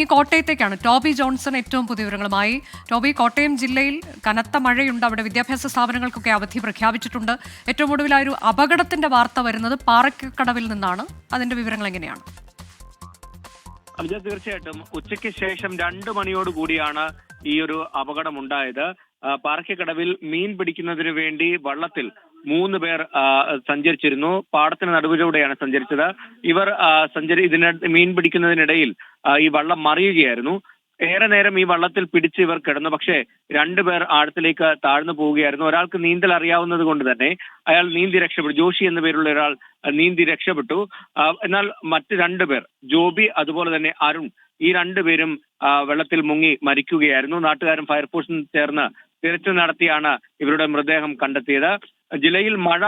ഈ കോട്ടയത്തേക്കാണ് Toby Johnson ഏറ്റവും പുതിയ വിവരങ്ങളുമായി. ടോബി, കോട്ടയം ജില്ലയിൽ കനത്ത മഴയുണ്ട്. അവിടെ വിദ്യാഭ്യാസ സ്ഥാപനങ്ങൾക്കൊക്കെ അവധി പ്രഖ്യാപിച്ചിട്ടുണ്ട്. ഏറ്റവും ഒടുവിലായ ഒരു അപകടത്തിന്റെ വാർത്ത വരുന്നത് പാറക്കടവിൽ നിന്നാണ്. അതിന്റെ വിവരങ്ങൾ എങ്ങനെയാണ്? തീർച്ചയായിട്ടും ഉച്ചയ്ക്ക് ശേഷം 2 മണിയോട് കൂടിയാണ് ഈ ഒരു അപകടം ഉണ്ടായത്. പാറക്കടവിൽ മീൻ പിടിക്കുന്നതിന് വേണ്ടി വള്ളത്തിൽ 3 പേർ സഞ്ചരിച്ചിരുന്നു. പാടത്തിന് നടുവിലൂടെയാണ് സഞ്ചരിച്ചത്. ഇവർ മീൻ പിടിക്കുന്നതിനിടയിൽ ഈ വള്ളം മറിയുകയായിരുന്നു. ഏറെ നേരം ഈ വള്ളത്തിൽ പിടിച്ച് ഇവർ കിടന്നു. പക്ഷേ 2 പേർ ആഴത്തിലേക്ക് താഴ്ന്നു പോവുകയായിരുന്നു. ഒരാൾക്ക് നീന്തൽ അറിയാവുന്നത് കൊണ്ട് തന്നെ അയാൾ നീന്തി രക്ഷപ്പെട്ടു. ജോഷി എന്ന പേരുള്ള ഒരാൾ നീന്തി രക്ഷപ്പെട്ടു. എന്നാൽ മറ്റ് 2 പേർ, ജോബി അതുപോലെ തന്നെ അരുൺ, ഈ 2 പേരും വെള്ളത്തിൽ മുങ്ങി മരിക്കുകയായിരുന്നു. നാട്ടുകാരും ഫയർഫോഴ്സും ചേർന്ന് തിരച്ചിൽ നടത്തിയാണ് ഇവരുടെ മൃതദേഹം കണ്ടെത്തിയത്. ജില്ലയിൽ മഴ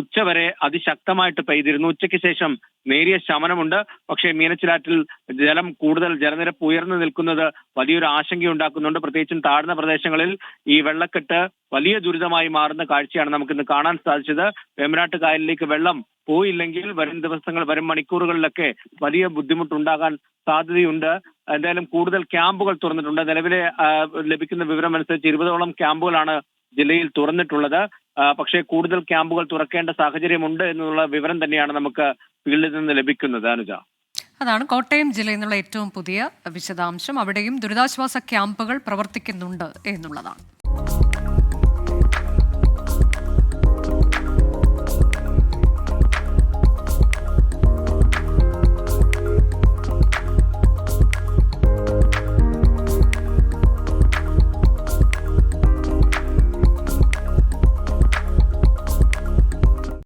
ഉച്ചവരെ അതിശക്തമായിട്ട് പെയ്തിരുന്നു. ഉച്ചയ്ക്ക് ശേഷം നേരിയ ശമനമുണ്ട്. പക്ഷേ മീനച്ചിലാറ്റിൽ ജലനിരപ്പ് ഉയർന്നു നിൽക്കുന്നത് വലിയൊരു ആശങ്കയുണ്ടാക്കുന്നുണ്ട്. പ്രത്യേകിച്ചും താഴ്ന്ന പ്രദേശങ്ങളിൽ ഈ വെള്ളക്കെട്ട് വലിയ ദുരിതമായി മാറുന്ന കാഴ്ചയാണ് നമുക്കിന്ന് കാണാൻ സാധിച്ചത്. വേമ്പനാട്ട് കായലിലേക്ക് വെള്ളം പോയില്ലെങ്കിൽ വരും മണിക്കൂറുകളിലൊക്കെ വലിയ ബുദ്ധിമുട്ടുണ്ടാകാൻ സാധ്യതയുണ്ട്. എന്തായാലും കൂടുതൽ ക്യാമ്പുകൾ തുറന്നിട്ടുണ്ട്. നിലവിലെ ലഭിക്കുന്ന വിവരം അനുസരിച്ച് 20ഓളം ക്യാമ്പുകളാണ് ജില്ലയിൽ തുറന്നിട്ടുള്ളത്. പക്ഷേ കൂടുതൽ ക്യാമ്പുകൾ തുറക്കേണ്ട സാഹചര്യമുണ്ട് എന്നുള്ള വിവരം തന്നെയാണ് നമുക്ക് ഫീൽഡിൽ നിന്ന് ലഭിക്കുന്നത്. അനുജ, അതാണ് കോട്ടയം ജില്ലയിൽ നിന്നുള്ള ഏറ്റവും പുതിയ വിശദാംശം. അവിടെയും ദുരിതാശ്വാസ ക്യാമ്പുകൾ പ്രവർത്തിക്കുന്നുണ്ട് എന്നുള്ളതാണ്.